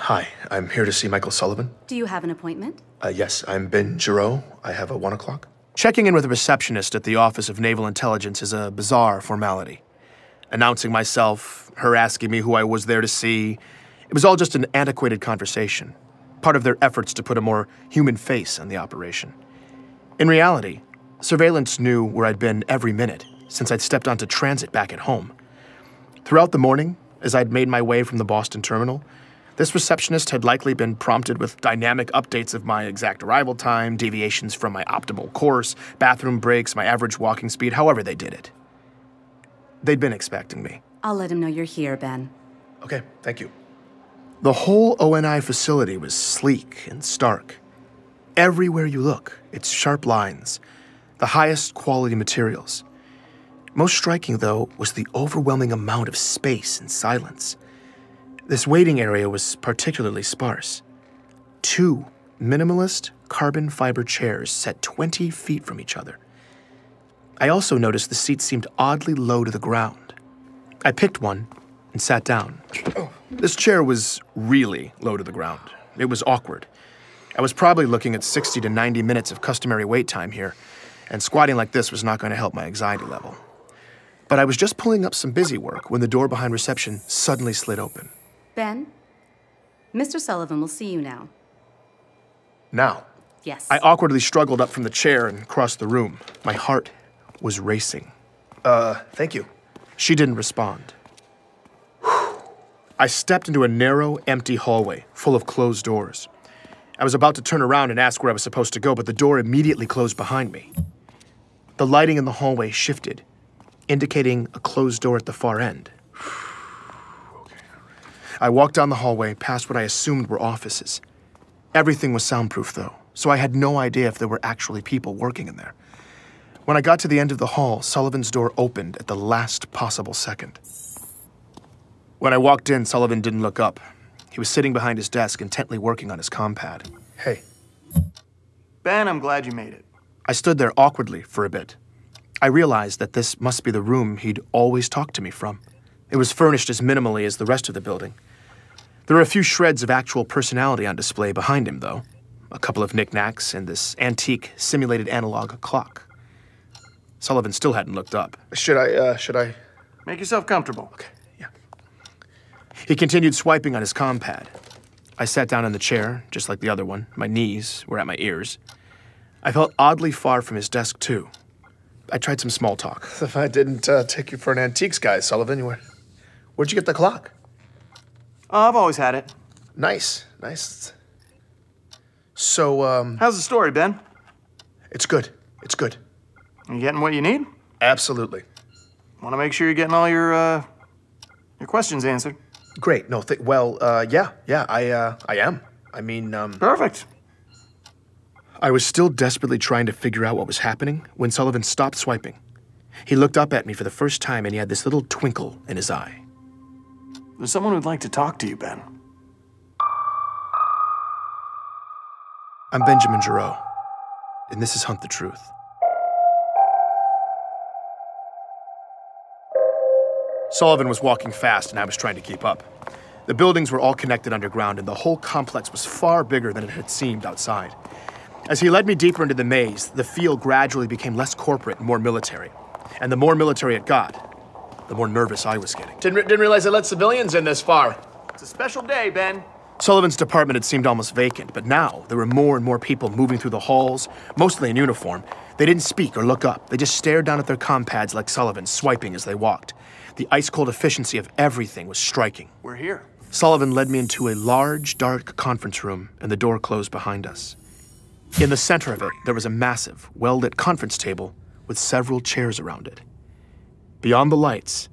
Hi, I'm here to see Michael Sullivan. Do you have an appointment? Yes, I'm Ben Giroux. I have a 1 o'clock. Checking in with a receptionist at the Office of Naval Intelligence is a bizarre formality. Announcing myself, her asking me who I was there to see, it was all just an antiquated conversation, part of their efforts to put a more human face on the operation. In reality, surveillance knew where I'd been every minute since I'd stepped onto transit back at home. Throughout the morning, as I'd made my way from the Boston terminal, this receptionist had likely been prompted with dynamic updates of my exact arrival time, deviations from my optimal course, bathroom breaks, my average walking speed, however they did it. They'd been expecting me. I'll let him know you're here, Ben. Okay, thank you. The whole ONI facility was sleek and stark. Everywhere you look, it's sharp lines, the highest quality materials. Most striking, though, was the overwhelming amount of space and silence. This waiting area was particularly sparse. 2 minimalist carbon fiber chairs set 20 feet from each other. I also noticed the seats seemed oddly low to the ground. I picked one and sat down. This chair was really low to the ground. It was awkward. I was probably looking at 60 to 90 minutes of customary wait time here, and squatting like this was not going to help my anxiety level. But I was just pulling up some busy work when the door behind reception suddenly slid open. Ben, Mr. Sullivan will see you now. Now? Yes. I awkwardly struggled up from the chair and crossed the room. My heart was racing. Thank you. She didn't respond. I stepped into a narrow, empty hallway full of closed doors. I was about to turn around and ask where I was supposed to go, but the door immediately closed behind me. The lighting in the hallway shifted, indicating a closed door at the far end. I walked down the hallway past what I assumed were offices. Everything was soundproof, though, so I had no idea if there were actually people working in there. When I got to the end of the hall, Sullivan's door opened at the last possible second. When I walked in, Sullivan didn't look up. He was sitting behind his desk, intently working on his compad. Hey. Ben, I'm glad you made it. I stood there awkwardly for a bit. I realized that this must be the room he'd always talked to me from. It was furnished as minimally as the rest of the building. There were a few shreds of actual personality on display behind him, though. A couple of knickknacks and this antique, simulated analog clock. Sullivan still hadn't looked up. Should I? Make yourself comfortable. Okay, yeah. He continued swiping on his compad. I sat down in the chair, just like the other one. My knees were at my ears. I felt oddly far from his desk, too. I tried some small talk. If I didn't take you for an antiques guy, Sullivan, where'd you get the clock? I've always had it. Nice. So, How's the story, Ben? It's good. You getting what you need? Absolutely. Want to make sure you're getting all your questions answered. Great. No, yeah, I am. I mean, Perfect. I was still desperately trying to figure out what was happening when Sullivan stopped swiping. He looked up at me for the first time, and he had this little twinkle in his eye. There's someone who'd like to talk to you, Ben. I'm Benjamin Giroux, and this is Hunt the Truth. Sullivan was walking fast, and I was trying to keep up. The buildings were all connected underground, and the whole complex was far bigger than it had seemed outside. As he led me deeper into the maze, the feel gradually became less corporate and more military. And the more military it got, the more nervous I was getting. didn't realize they let civilians in this far. It's a special day, Ben. Sullivan's department had seemed almost vacant, but now there were more and more people moving through the halls, mostly in uniform. They didn't speak or look up. They just stared down at their compads like Sullivan, swiping as they walked. The ice-cold efficiency of everything was striking. We're here. Sullivan led me into a large, dark conference room, and the door closed behind us. In the center of it, there was a massive, well-lit conference table with several chairs around it. Beyond the lights,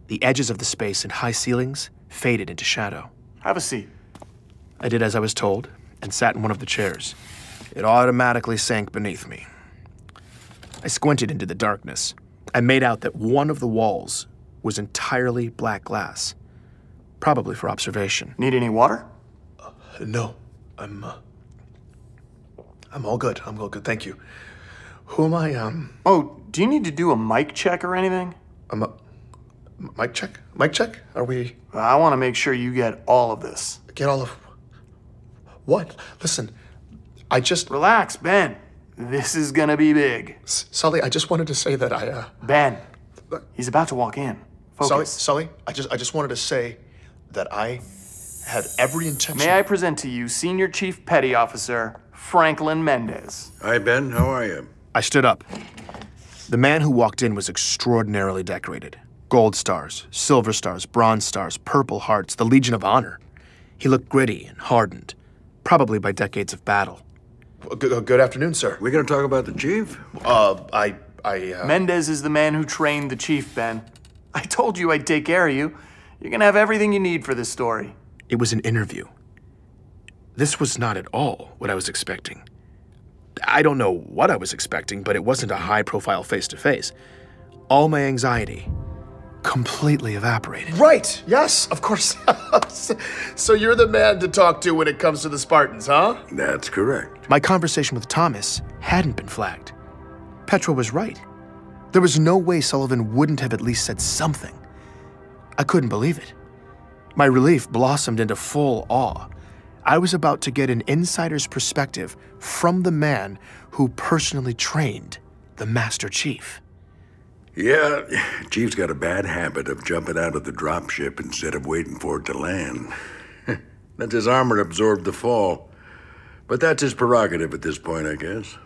the edges of the space and high ceilings faded into shadow. Have a seat. I did as I was told and sat in one of the chairs. It automatically sank beneath me. I squinted into the darkness. I made out that one of the walls was entirely black glass, probably for observation. Need any water? No, I'm all good. I'm all good, thank you. Who am I, Oh, do you need to do a mic check or anything? Mic check? Mic check? Are we... I want to make sure you get all of this. Get all of... What? Listen, I just... Relax, Ben. This is gonna be big. Sully, I just wanted to say that Ben, he's about to walk in. Focus. Sully, I just wanted to say that I had every intention... May I present to you Senior Chief Petty Officer Franklin Mendez. Hi, Ben. How are you? I stood up. The man who walked in was extraordinarily decorated. Gold stars, silver stars, bronze stars, purple hearts, the Legion of Honor. He looked gritty and hardened, probably by decades of battle. Good afternoon, sir. We gonna talk about the chief? Mendez is the man who trained the chief, Ben. I told you I'd take care of you. You're gonna have everything you need for this story. It was an interview. This was not at all what I was expecting. I don't know what I was expecting, but it wasn't a high-profile face-to-face. All my anxiety completely evaporated. Right, yes, of course. So you're the man to talk to when it comes to the Spartans, huh? That's correct. My conversation with Thomas hadn't been flagged. Petra was right. There was no way Sullivan wouldn't have at least said something. I couldn't believe it. My relief blossomed into full awe. I was about to get an insider's perspective from the man who personally trained the Master Chief. Yeah, Chief's got a bad habit of jumping out of the dropship instead of waiting for it to land. Let his armor absorb the fall. But that's his prerogative at this point, I guess.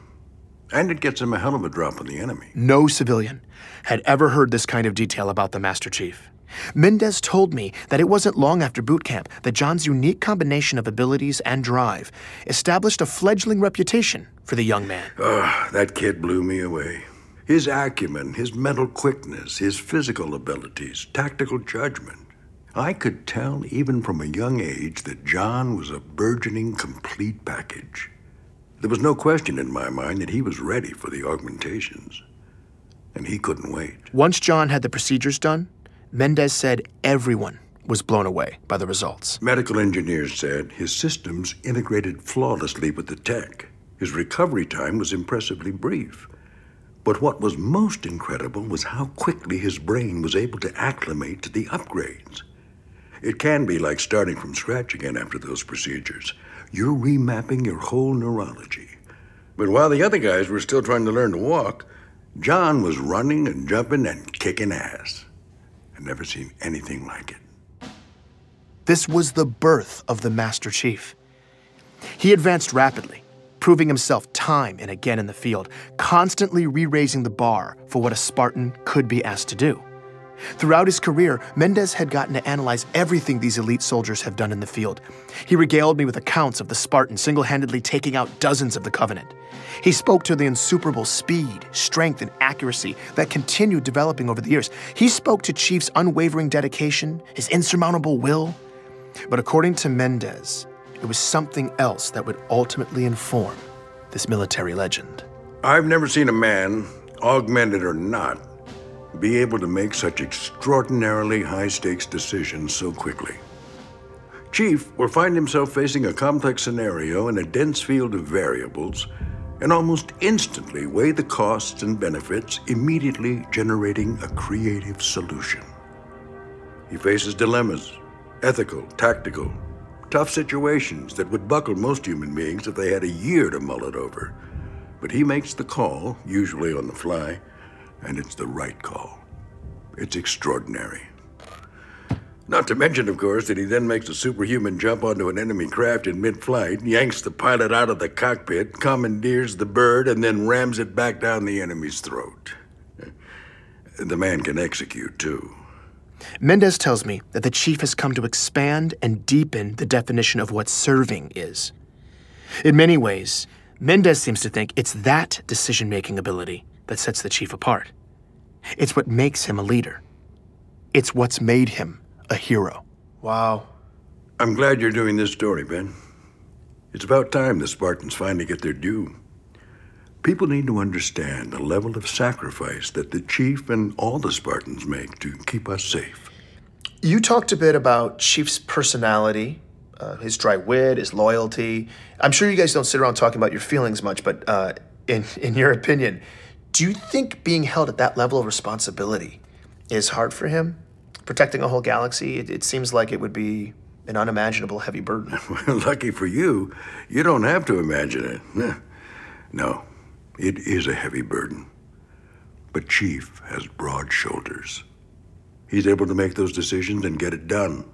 And it gets him a hell of a drop on the enemy. No civilian had ever heard this kind of detail about the Master Chief. Mendez told me that it wasn't long after boot camp that John's unique combination of abilities and drive established a fledgling reputation for the young man. Oh, that kid blew me away. His acumen, his mental quickness, his physical abilities, tactical judgment. I could tell even from a young age that John was a burgeoning complete package. There was no question in my mind that he was ready for the augmentations. And he couldn't wait. Once John had the procedures done, Mendez said everyone was blown away by the results. Medical engineers said his systems integrated flawlessly with the tech. His recovery time was impressively brief. But what was most incredible was how quickly his brain was able to acclimate to the upgrades. It can be like starting from scratch again after those procedures. You're remapping your whole neurology. But while the other guys were still trying to learn to walk, John was running and jumping and kicking ass. I've never seen anything like it. This was the birth of the Master Chief. He advanced rapidly, proving himself time and again in the field, constantly re-raising the bar for what a Spartan could be asked to do. Throughout his career, Mendez had gotten to analyze everything these elite soldiers have done in the field. He regaled me with accounts of the Spartan single-handedly taking out dozens of the Covenant. He spoke to the insuperable speed, strength, and accuracy that continued developing over the years. He spoke to Chief's unwavering dedication, his insurmountable will. But according to Mendez, it was something else that would ultimately inform this military legend. I've never seen a man, augmented or not, be able to make such extraordinarily high-stakes decisions so quickly. Chief will find himself facing a complex scenario in a dense field of variables and almost instantly weigh the costs and benefits, immediately generating a creative solution. He faces dilemmas, ethical, tactical, tough situations that would buckle most human beings if they had a year to mull it over. But he makes the call, usually on the fly, and it's the right call. It's extraordinary. Not to mention, of course, that he then makes a superhuman jump onto an enemy craft in mid-flight, yanks the pilot out of the cockpit, commandeers the bird, and then rams it back down the enemy's throat. The man can execute, too. Mendez tells me that the Chief has come to expand and deepen the definition of what serving is. In many ways, Mendez seems to think it's that decision-making ability that sets the Chief apart. It's what makes him a leader. It's what's made him a hero. Wow. I'm glad you're doing this story, Ben. It's about time the Spartans finally get their due. People need to understand the level of sacrifice that the Chief and all the Spartans make to keep us safe. You talked a bit about Chief's personality, his dry wit, his loyalty. I'm sure you guys don't sit around talking about your feelings much, but in your opinion, do you think being held at that level of responsibility is hard for him? Protecting a whole galaxy, it seems like it would be an unimaginable heavy burden. Well, lucky for you, you don't have to imagine it. No, it is a heavy burden. But Chief has broad shoulders. He's able to make those decisions and get it done.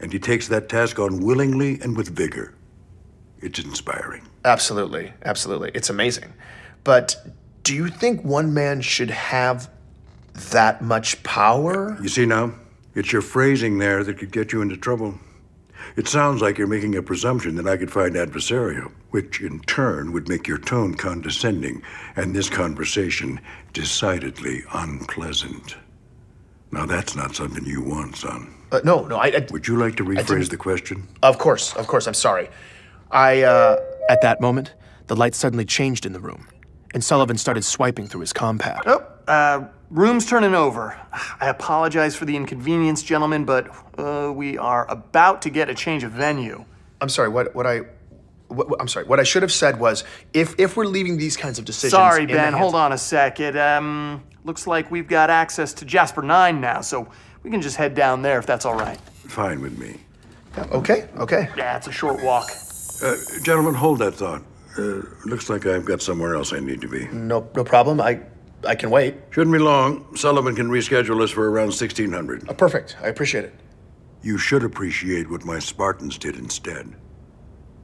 And he takes that task on willingly and with vigor. It's inspiring. Absolutely, absolutely. It's amazing. But do you think one man should have that much power? You see now, it's your phrasing there that could get you into trouble. It sounds like you're making a presumption that I could find adversarial, which in turn would make your tone condescending and this conversation decidedly unpleasant. Now that's not something you want, son. No, Would you like to rephrase the question? Of course, I'm sorry. At that moment, the light suddenly changed in the room, and Sullivan started swiping through his compad. Oh, room's turning over. I apologize for the inconvenience, gentlemen, but we are about to get a change of venue. I'm sorry, what I should have said was, if we're leaving these kinds of decisions... Sorry, Ben, hold on a sec. It, looks like we've got access to Jasper 9 now, so we can just head down there if that's all right. Fine with me. Okay. Yeah, it's a short walk. Gentlemen, hold that thought. Looks like I've got somewhere else I need to be. No problem. I can wait. Shouldn't be long. Sullivan can reschedule us for around 1600. Perfect. I appreciate it. You should appreciate what my Spartans did instead.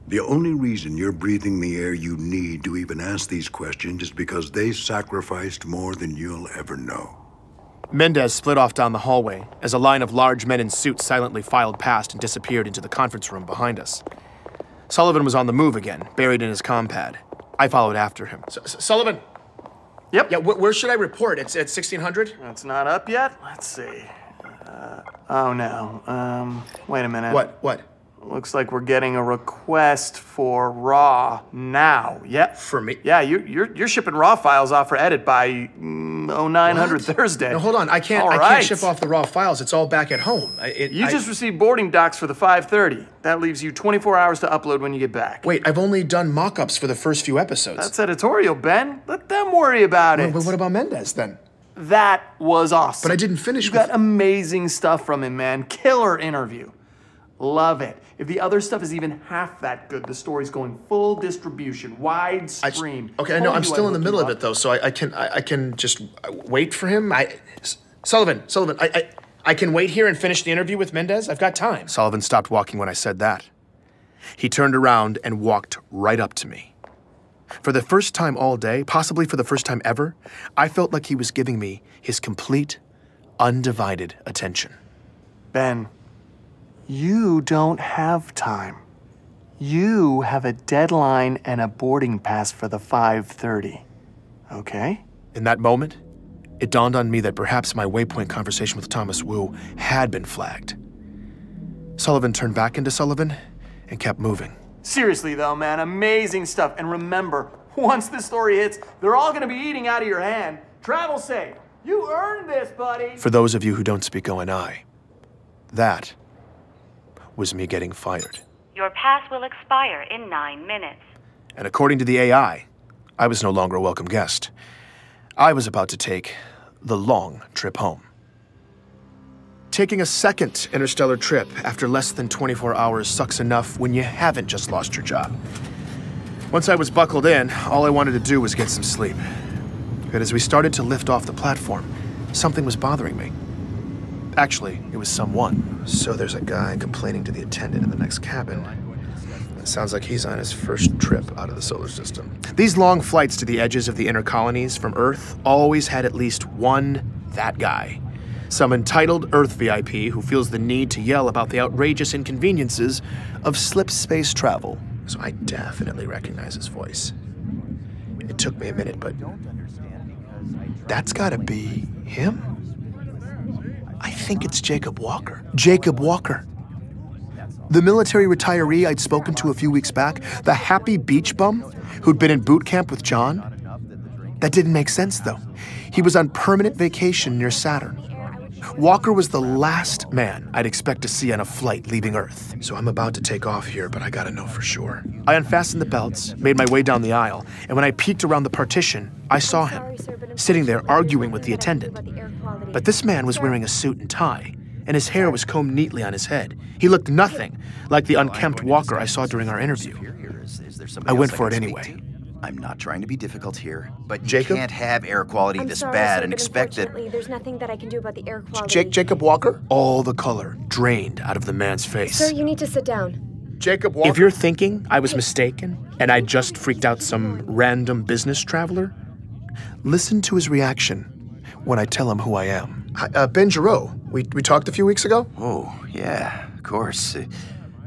The only reason you're breathing the air you need to even ask these questions is because they sacrificed more than you'll ever know. Mendez split off down the hallway as a line of large men in suits silently filed past and disappeared into the conference room behind us. Sullivan was on the move again, buried in his compad. I followed after him. Sullivan? Yep. Yeah, where should I report? It's at 1600? It's not up yet? Let's see. Oh, no. Wait a minute. What? Looks like we're getting a request for raw now. Yep. For me? Yeah, you're shipping raw files off for edit by 0900 Thursday. No, hold on. I can't ship off the raw files. It's all back at home. You just received boarding docs for the 5:30. That leaves you 24 hours to upload when you get back. Wait, I've only done mock-ups for the first few episodes. That's editorial, Ben. Let them worry about it. But what about Mendez then? That was awesome. But I didn't finish. You got amazing stuff from him, man. Killer interview. Love it. If the other stuff is even half that good, the story's going full distribution, widescreen. Okay, I know. I'm still in the middle of it though, so I can just wait for him. Sullivan, I can wait here and finish the interview with Mendez. I've got time. Sullivan stopped walking when I said that. He turned around and walked right up to me. For the first time all day, possibly for the first time ever, I felt like he was giving me his complete, undivided attention. Ben, you don't have time. You have a deadline and a boarding pass for the 5:30. Okay? In that moment, it dawned on me that perhaps my waypoint conversation with Thomas Wu had been flagged. Sullivan turned back into Sullivan and kept moving. Seriously though, man, amazing stuff. And remember, once this story hits, they're all gonna be eating out of your hand. Travel safe. You earned this, buddy. For those of you who don't speak ONI, that was me getting fired. Your pass will expire in 9 minutes. And according to the AI, I was no longer a welcome guest. I was about to take the long trip home. Taking a second interstellar trip after less than 24 hours sucks enough when you haven't just lost your job. Once I was buckled in, all I wanted to do was get some sleep. But as we started to lift off the platform, something was bothering me. Actually, it was someone. So there's a guy complaining to the attendant in the next cabin. It sounds like he's on his first trip out of the solar system. These long flights to the edges of the inner colonies from Earth always had at least one that guy. Some entitled Earth VIP who feels the need to yell about the outrageous inconveniences of slip space travel. So I definitely recognize his voice. It took me a minute, but that's gotta be him. I think it's Jacob Walker. Jacob Walker. The military retiree I'd spoken to a few weeks back, the happy beach bum who'd been in boot camp with John. That didn't make sense, though. He was on permanent vacation near Saturn. Walker was the last man I'd expect to see on a flight leaving Earth. So I'm about to take off here, but I gotta know for sure. I unfastened the belts, made my way down the aisle, and when I peeked around the partition, I saw him, sitting there arguing with the attendant. But this man was wearing a suit and tie, and his hair was combed neatly on his head. He looked nothing like the unkempt Walker I saw during our interview. I went for it anyway. I'm not trying to be difficult here, but you Jacob? can't have air quality this sorry, bad sir, and but expect that... unfortunately, there's nothing that I can do about the air quality. Jacob Walker? All the color drained out of the man's face. Sir, you need to sit down. Jacob Walker? If you're thinking I was mistaken and I just freaked out some random business traveler, listen to his reaction when I tell him who I am. Ben Giroux. We talked a few weeks ago? Oh, yeah, of course.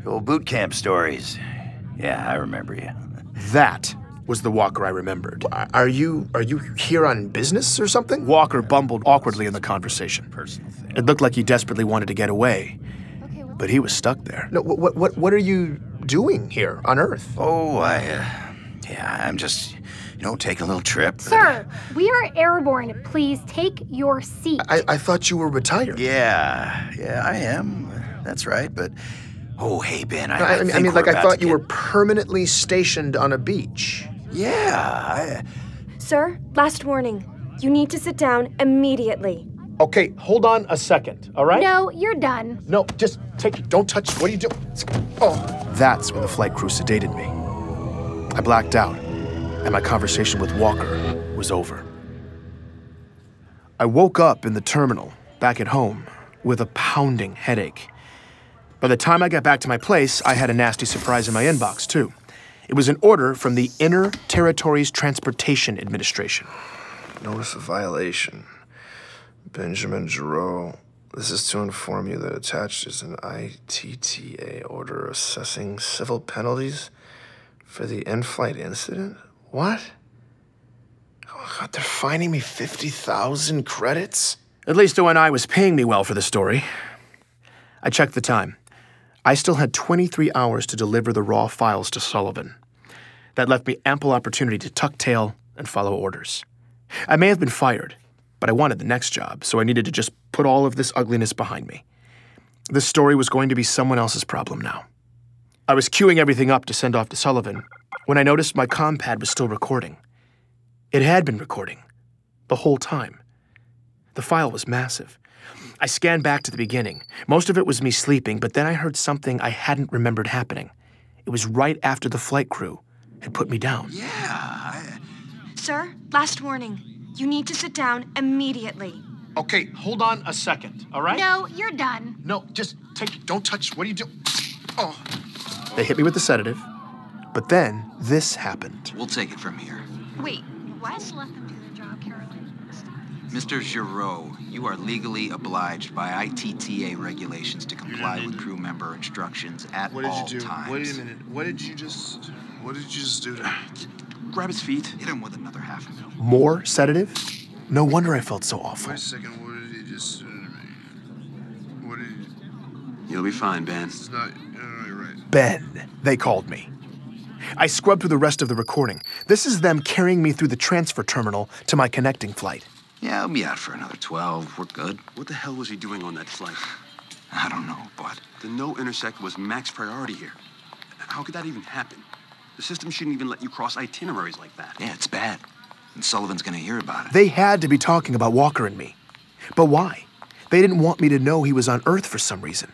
Old boot camp stories. Yeah, I remember you. That was the Walker I remembered. Are you here on business or something? Walker bumbled awkwardly in the conversation. Personal thing. It looked like he desperately wanted to get away, but he was stuck there. No, what are you doing here on Earth? Oh, I'm just, taking a little trip. Sir, we are airborne. Please take your seat. I thought you were retired. Yeah, I am. That's right, but... Oh, hey, Ben, I think mean, we're like, I about thought to you were get- permanently stationed on a beach. Yeah, Sir, last warning. You need to sit down immediately. Okay, hold on a second, all right? No, you're done. No, just take it. Don't touch. What are you doing? Oh. That's when the flight crew sedated me. I blacked out, and my conversation with Walker was over. I woke up in the terminal, back at home, with a pounding headache. By the time I got back to my place, I had a nasty surprise in my inbox, too. It was an order from the Inner Territories Transportation Administration. Notice of violation. Benjamin Giroux. This is to inform you that attached is an ITTA order assessing civil penalties for the in-flight incident? What? Oh, God, they're fining me 50,000 credits? At least ONI was paying me well for the story. I checked the time. I still had 23 hours to deliver the raw files to Sullivan. That left me ample opportunity to tuck tail and follow orders. I may have been fired, but I wanted the next job, so I needed to just put all of this ugliness behind me. This story was going to be someone else's problem now. I was queuing everything up to send off to Sullivan when I noticed my comm pad was still recording. It had been recording the whole time. The file was massive. I scanned back to the beginning. Most of it was me sleeping, but then I heard something I hadn't remembered happening. It was right after the flight crew had put me down. Sir, last warning. You need to sit down immediately. Okay, hold on a second, all right? No, you're done. No, just take it. Don't touch. What are you doing? Oh. They hit me with the sedative, but then this happened. We'll take it from here. Wait, what? Just let them do their job, Caroline. Mr. Giroux, you are legally obliged by ITTA regulations to comply with crew member instructions at all times. Wait a minute. What did you just do to Grab his feet. Hit him with another $500,000. More sedative? No wonder I felt so awful. Wait a second. What did he just do to me? What did he... You'll be fine, Ben. It's not... You're right. Ben, they called me. I scrubbed through the rest of the recording. This is them carrying me through the transfer terminal to my connecting flight. Yeah, I'll be out for another 12. We're good. What the hell was he doing on that flight? I don't know, but... The no intersect was max priority here. How could that even happen? The system shouldn't even let you cross itineraries like that. Yeah, it's bad. And Sullivan's gonna hear about it. They had to be talking about Walker and me. But why? They didn't want me to know he was on Earth for some reason.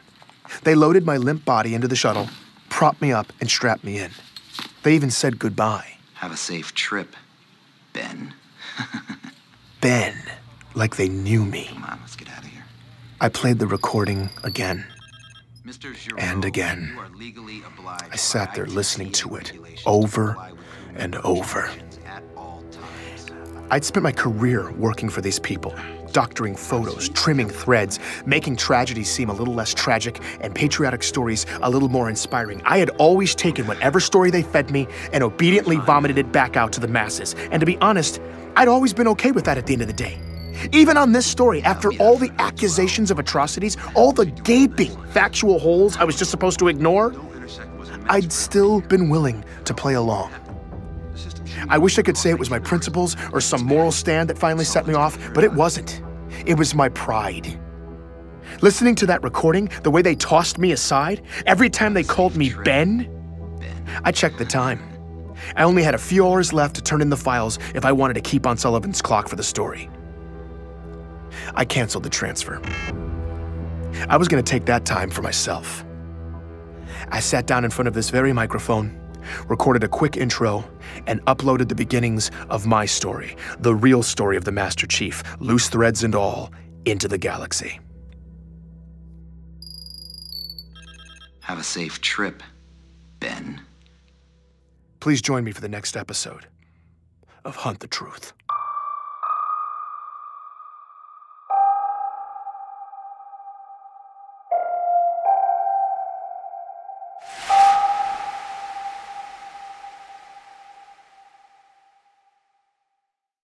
They loaded my limp body into the shuttle, propped me up, and strapped me in. They even said goodbye. Have a safe trip, Ben. Ben, like they knew me. Come on, let's get out of here. I played the recording again. Mr. Giroux, And again. you are legally obliged I sat there by listening ITTA to it regulations over comply with and crew over. instructions at all times. I'd spent my career working for these people, doctoring photos, trimming threads, making tragedies seem a little less tragic and patriotic stories a little more inspiring. I had always taken whatever story they fed me and obediently vomited it back out to the masses. And to be honest, I'd always been okay with that at the end of the day. Even on this story, after all the accusations of atrocities, all the gaping factual holes I was just supposed to ignore, I'd still been willing to play along. I wish I could say it was my principles or some moral stand that finally set me off, but it wasn't. It was my pride. Listening to that recording, the way they tossed me aside, every time they called me Ben, I checked the time. I only had a few hours left to turn in the files if I wanted to keep on Sullivan's clock for the story. I canceled the transfer. I was going to take that time for myself. I sat down in front of this very microphone, recorded a quick intro, and uploaded the beginnings of my story, the real story of the Master Chief, loose threads and all, into the galaxy. Have a safe trip, Ben. Please join me for the next episode of Hunt the Truth.